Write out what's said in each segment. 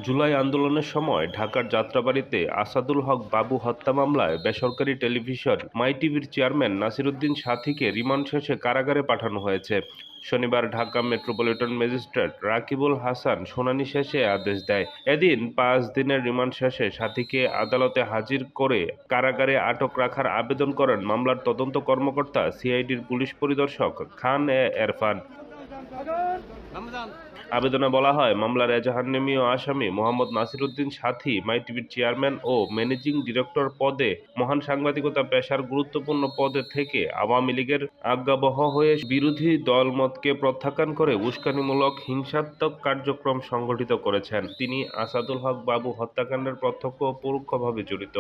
জুলাই আন্দোলনের সময় ঢাকার যাত্রাবাড়ীতে আসাদুল হক বাবু হত্যা মামলায় বেসরকারি টেলিভিশন মাই টিভির চেয়ারম্যান নাসিরুদ্দিন সাথীকে রিমান্ড শেষে কারাগারে পাঠানো হয়েছে। শনিবার ঢাকা মেট্রোপলিটন ম্যাজিস্ট্রেট রাকিবুল হাসান শুনানি শেষে আদেশ দেয়। এদিন ৫ দিনের রিমান্ড শেষে সাথীকে আদালতে হাজির করে কারাগারে আটক রাখার আবেদন করেন মামলার তদন্ত কর্মকর্তা সিআইডির পুলিশ পরিদর্শক খান এ এরফান। আবেদনে বলা হয়, মামলার এজাহারনামীয় আসামি মোহাম্মদ নাসিরুদ্দিন সাথী মাই টিভির চেয়ারম্যান ও ম্যানেজিং ডিরেক্টর পদে মহান সাংবাদিকতা পেশার গুরুত্বপূর্ণ পদে থেকে আওয়ামী লীগের আজ্ঞাবহ হয়ে বিরোধী দলমতকে প্রত্যাখ্যান করে উস্কানিমূলক হিংসাত্মক কার্যক্রম সংগঠিত করেছেন। তিনি আসাদুল হক বাবু হত্যাকাণ্ডের প্রত্যক্ষ ও পরোক্ষভাবে জড়িত।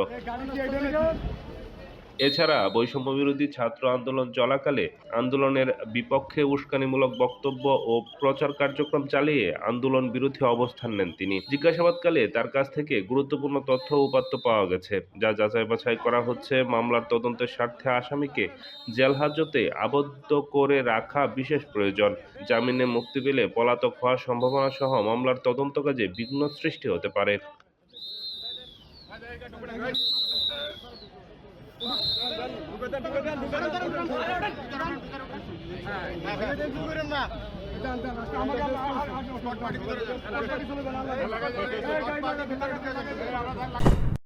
এছাড়া বৈষম্যবিরোধী ছাত্র আন্দোলন চলাকালে আন্দোলনের বিপক্ষে উস্কানিমূলক বক্তব্য ও প্রচার কার্যক্রম চালিয়ে আন্দোলন বিরোধী অবস্থান নেন তিনি। জিজ্ঞাসাবাদকালে তার কাছ থেকে গুরুত্বপূর্ণ তথ্য ও উপাত্ত পাওয়া গেছে, যা যাচাই বাছাই করা হচ্ছে। মামলার তদন্তের স্বার্থে আসামিকে জেলহাজতে আবদ্ধ করে রাখা বিশেষ প্রয়োজন। জামিনে মুক্তি পেলে পলাতক হওয়ার সম্ভাবনা সহ মামলার তদন্ত কাজে বিঘ্ন সৃষ্টি হতে পারে। আমাকে